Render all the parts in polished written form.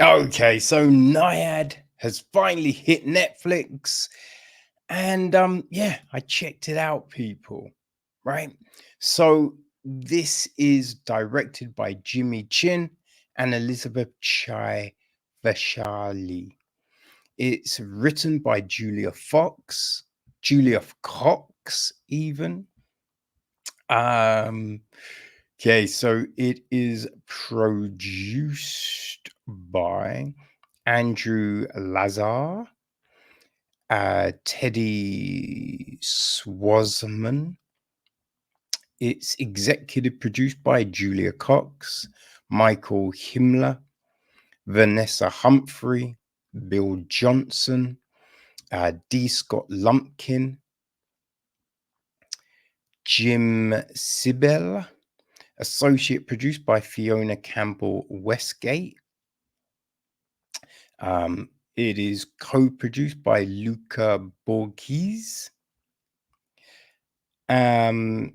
Okay, so Nyad has finally hit Netflix, and yeah, I checked it out, people. Right, so this is directed by Jimmy Chin and Elizabeth Chai Vasarhelyi. It's written by Julia Cox, even. Um, okay, so it is produced by Andrew Lazar, Teddy Swazman. It's executive produced by Julia Cox, Michael Himmler, Vanessa Humphrey, Bill Johnson, D. Scott Lumpkin, Jim Sibel, associate produced by Fiona Campbell Westgate. It is co-produced by Luca Borghese. And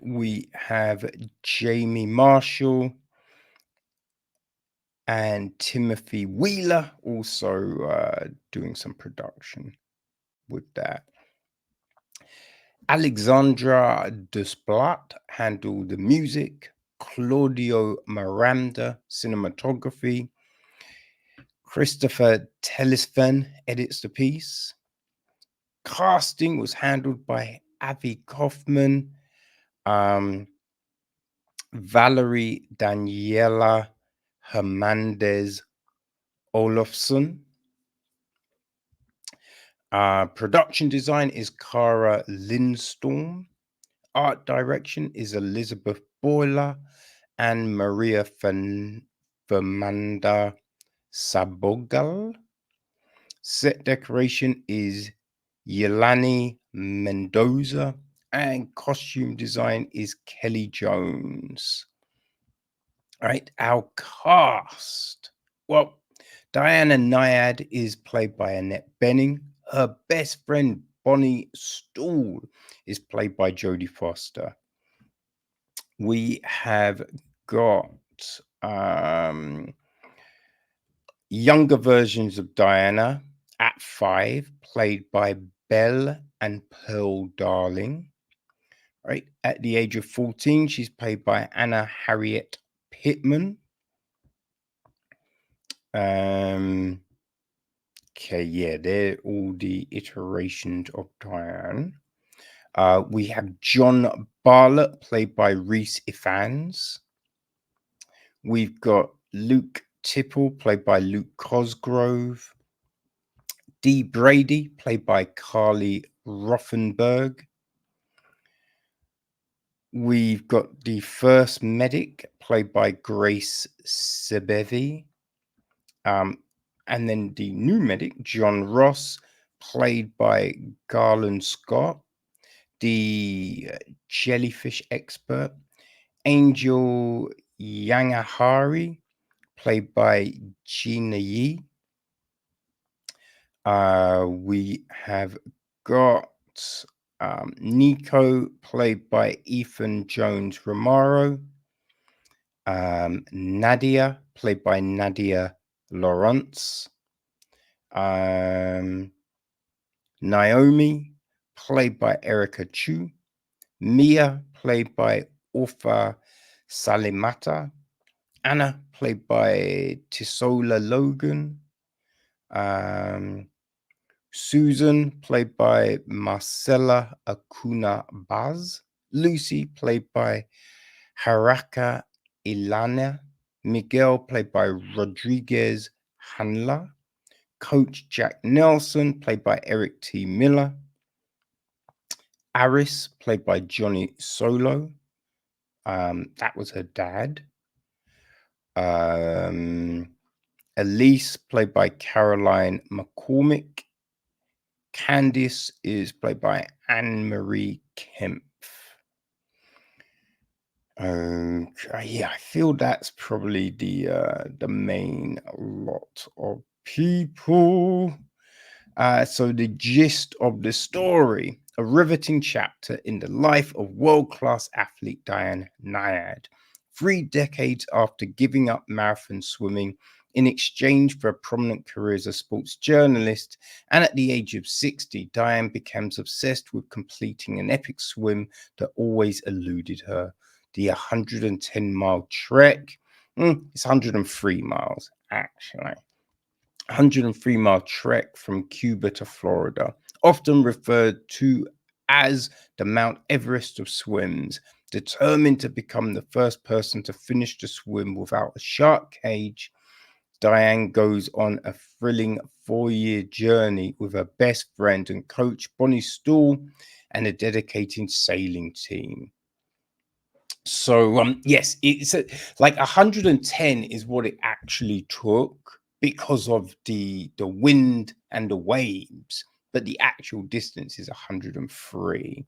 we have Jamie Marshall and Timothy Wheeler also doing some production with that. Alexandra Desplat handled the music. Claudio Miranda, cinematography. Christopher Tellisfen edits the piece. Casting was handled by Avi Kaufman, Valerie Daniela Hernandez Olofsson. Production design is Cara Lindstorm. Art direction is Elizabeth Boiler and Maria Fernanda Sabogal. Set decoration is Yelani Mendoza, and costume design is Kelly Jones. All right, our cast. Well, Diana Nyad is played by Annette Bening. Her best friend, Bonnie Stool, is played by Jodie Foster. We have got younger versions of Diana at 5, played by Belle and Pearl Darling. Right, at the age of 14, she's played by Anna Harriet Pittman. Okay, yeah, they're all the iterations of Diane. We have John Bartlett, played by Rhys Ifans. We've got Luke Tipple, played by Luke Cosgrove. Dee Brady, played by Carly Rothenberg. We've got the first medic, played by Grace Sebevi. And then the new medic, John Ross, played by Garland Scott. The jellyfish expert, Angel Yangahari, played by Gina Yi. We have got Nico, played by Ethan Jones Romaro. Nadia, played by Nadia Lawrence. Naomi, played by Erica Chu. Mia, played by Orfa Salimata. Anna, played by Tisola Logan. Susan, played by Marcela Acuna Baz. Lucy, played by Haraka Ilana. Miguel, played by Rodriguez Hanla. Coach Jack Nelson, played by Eric T. Miller. Aris, played by Johnny Solo. That was her dad. Elise, played by Caroline McCormick. Candice is played by Anne-Marie Kempf. Yeah, I feel that's probably the main lot of people. So the gist of the story: a riveting chapter in the life of world-class athlete Diana Nyad. 3 decades after giving up marathon swimming in exchange for a prominent career as a sports journalist. And at the age of 60, Diane becomes obsessed with completing an epic swim that always eluded her, the 110-mile trek. It's 103 miles, actually. 103-mile trek from Cuba to Florida, often referred to as the Mount Everest of swims. Determined to become the first person to finish the swim without a shark cage, Diane goes on a thrilling 4-year journey with her best friend and coach, Bonnie Stool, and a dedicated sailing team. So yes, it's like 110 is what it actually took because of the wind and the waves, but the actual distance is 103.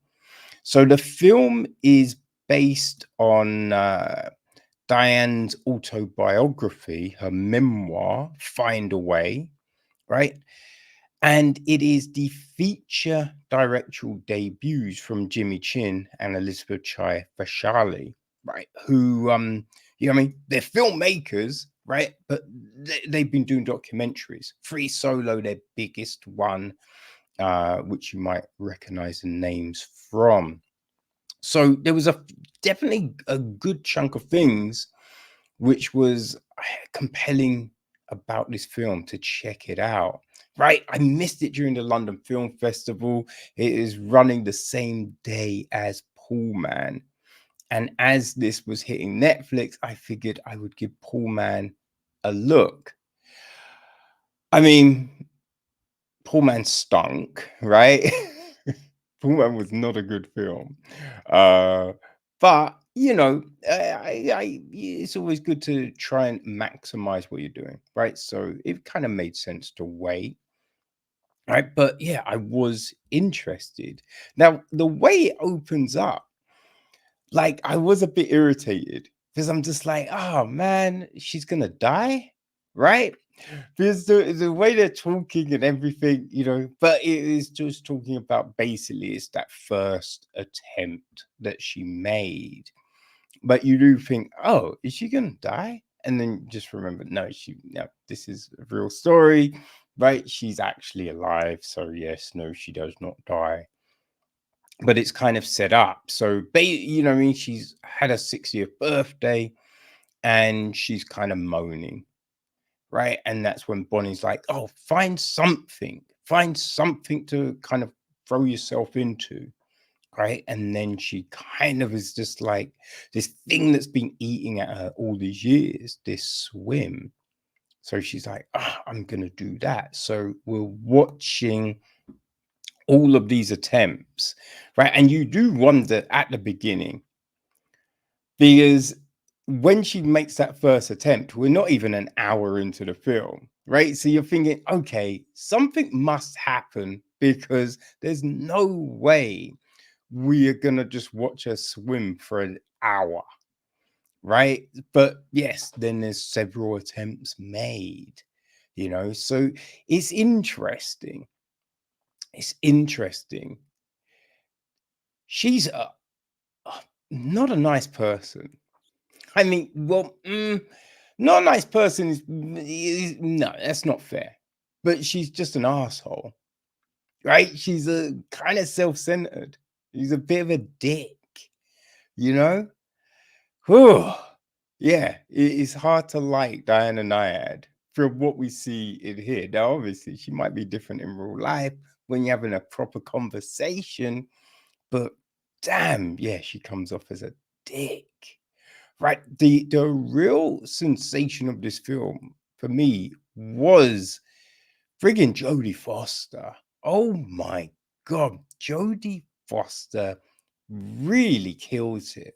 So the film is based on Diane's autobiography, her memoir, Find a Way, right? And it is the feature directorial debuts from Jimmy Chin and Elizabeth Chai Vasarhelyi, right? Who, I mean, they're filmmakers, right? But they've been doing documentaries. Free Solo, their biggest one, which you might recognize the names from. So there was definitely a good chunk of things which was compelling about this film to check it out. Right, I missed it during the London Film Festival. It is running the same day as Pool Man, and as this was hitting Netflix, I figured I would give Pool Man a look. I mean, Pool Man stunk, right? Pool Man was not a good film. But it's always good to try and maximize what you're doing, right? So it kind of made sense to wait, right? But yeah, I was interested. Now, the way it opens up, like I was a bit irritated because I'm just like, oh man, she's gonna die, right? Because the way they're talking and everything, but it is just talking about basically it's that first attempt that she made. But you do think, oh, is she gonna die? And then just remember, no, this is a real story, right? She's actually alive. So yes, no, she does not die. But it's kind of set up. So I mean, she's had her 60th birthday and she's kind of moaning, right? And that's when Bonnie's like, oh, find something to kind of throw yourself into, right? And then she kind of is just like this thing that's been eating at her all these years, this swim. So she's like, oh, I'm gonna do that. So we're watching all of these attempts, right? And you do wonder at the beginning, because when she makes that first attempt, we're not even an hour into the film, right? So you're thinking, okay, something must happen because there's no way we are going to just watch her swim for an hour, right? But yes, then there's several attempts made, so it's interesting. It's interesting. She's not a nice person. I mean, well, not a nice person no, that's not fair. But she's just an asshole, right? She's a kind of self-centered. She's a bit of a dick, you know? Whew. Yeah, it's hard to like Diana Nyad from what we see in here. Now, obviously, she might be different in real life when you're having a proper conversation, but damn, yeah, she comes off as a dick. Right. The real sensation of this film for me was friggin' Jodie Foster. Oh my god, Jodie Foster really kills it.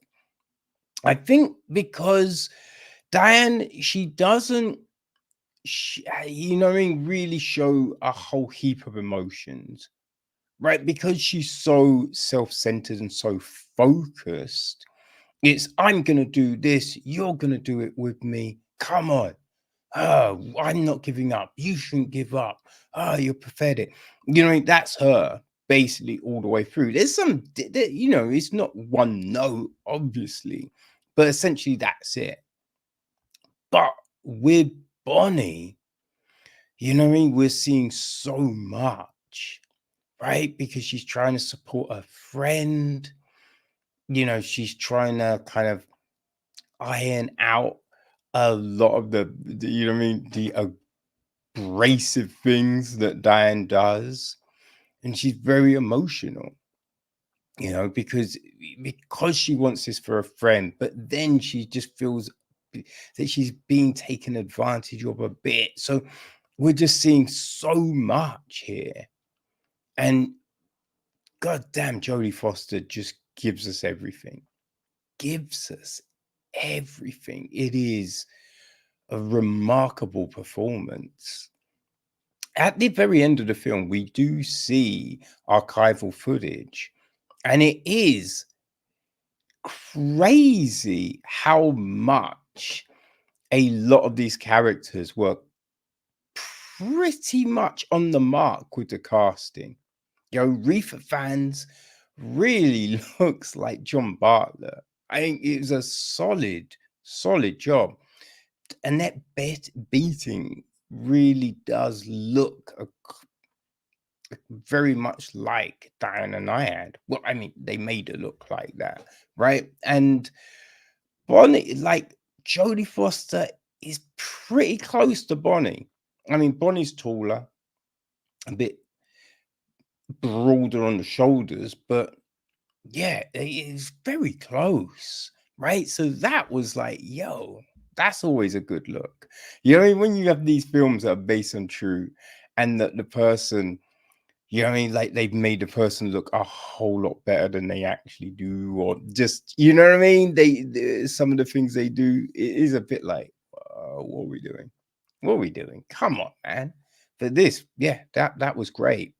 I think because Diane, she doesn't, what I mean, really show a whole heap of emotions, right? Because she's so self-centered and so focused. It's, I'm going to do this. You're going to do it with me. Come on. Oh, I'm not giving up. You shouldn't give up. Oh, you're pathetic. That's her basically all the way through. There's some, it's not one note, obviously, But essentially, that's it. But with Bonnie, you know what I mean? We're seeing so much, right? Because she's trying to support her friend. She's trying to kind of iron out a lot of you know what I mean? The abrasive things that Diane does. And she's very emotional, because she wants this for a friend, but then she just feels that she's being taken advantage of a bit. So we're just seeing so much here. And god damn, Jodie Foster just gives us everything. Gives us everything. It is a remarkable performance. At the very end of the film, we do see archival footage, and it is crazy how much a lot of these characters were pretty much on the mark with the casting. Reefer fans really looks like John Bartlett. I think it was a solid job. Annette Bening really does look very much like Diana Nyad. Well, I mean, they made her look like that, right? And Bonnie, like Jodie Foster, is pretty close to Bonnie. I mean, Bonnie's taller, a bit broader on the shoulders, but yeah, it is very close, right? So that was like, yo, that's always a good look. When you have these films that are based on true, and that the person, like they've made the person look a whole lot better than they actually do, or just, you know what I mean? Some of the things they do, it is a bit like, what are we doing? What are we doing? Come on, man. But this, yeah, that was great.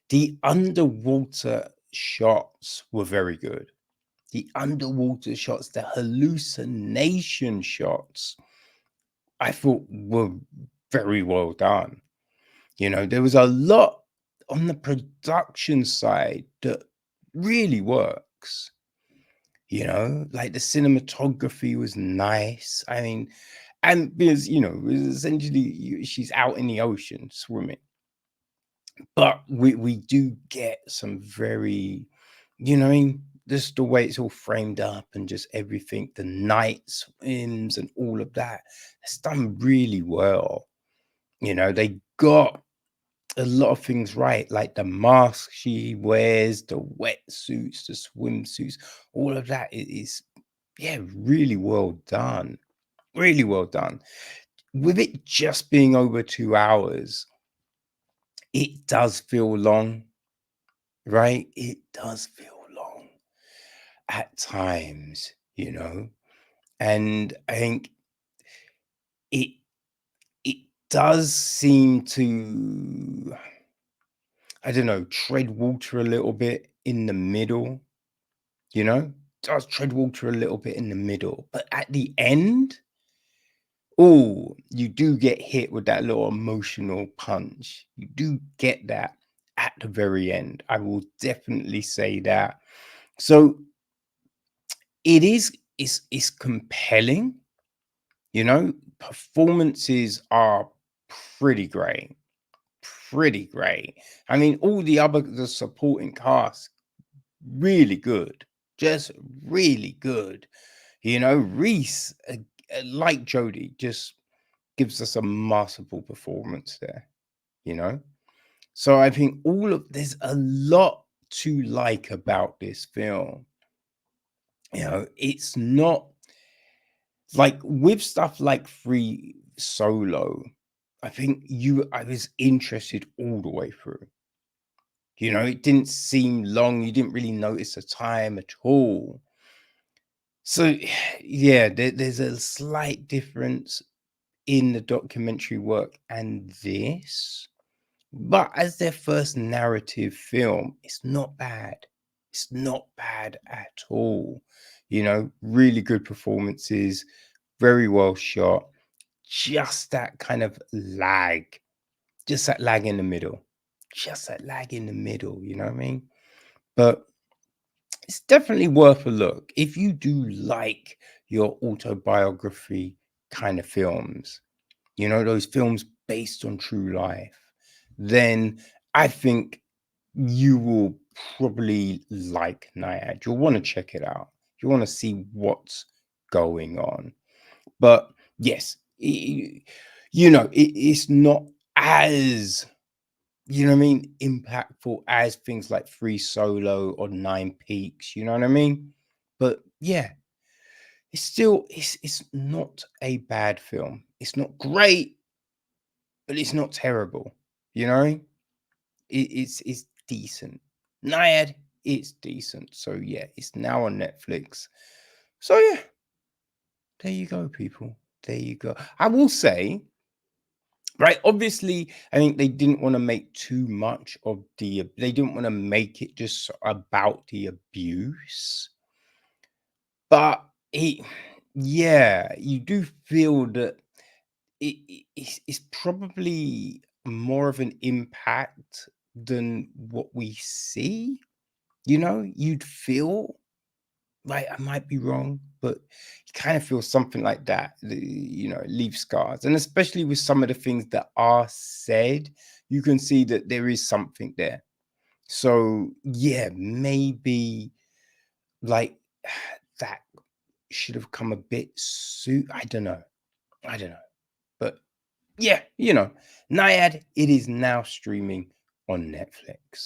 The underwater shots were very good. The underwater shots, the hallucination shots, I thought were very well done. There was a lot on the production side that really works. Like the cinematography was nice. I mean, and because essentially she's out in the ocean swimming, but we do get some very, I mean, just the way it's all framed up and just everything, the night swims and all of that, it's done really well. They got a lot of things right, like the mask she wears, the wetsuits, the swimsuits, all of that is, yeah, really well done. Really well done. With it just being over 2 hours, it does feel long, right? It does feel long at times, and I think it it does seem to, I don't know, tread water a little bit in the middle, does tread water a little bit in the middle, but at the end, oh, you do get hit with that little emotional punch. You do get that at the very end. I will definitely say that. So it's compelling, performances are pretty great. Pretty great. I mean, all the supporting cast, really good. Just really good. Reese, like Jodie, just gives us a masterful performance there, you know? So I think there's a lot to like about this film. It's not like with stuff like Free Solo, I was interested all the way through. It didn't seem long. You didn't really notice the time at all. So, yeah, there's a slight difference in the documentary work and this, but as their first narrative film, it's not bad. It's not bad at all. Really good performances, very well shot. Just that kind of lag, just that lag in the middle, just that lag in the middle. You know what I mean? But It's definitely worth a look if you do like your autobiography kind of films, those films based on true life, then I think you will probably like Nyad. You'll want to check it out. You want to see what's going on. But yes, it's not as, impactful as things like Free Solo or Nine Peaks, you know what I mean? But yeah, it's not a bad film. It's not great, but it's not terrible, you know? It's decent. Nyad, it's decent. So yeah, it's now on Netflix. So yeah, there you go, people. There you go. I will say, right, obviously, I think they didn't want to make too much of they didn't want to make it just about the abuse. But yeah, you do feel that it's probably more of an impact than what we see. You'd feel like, I might be wrong, but you kind of feel something like that. It leaves scars, and especially with some of the things that are said, you can see that there is something there. So yeah, maybe like that should have come a bit soon. I don't know. I don't know. But yeah, Nyad, it is now streaming on Netflix.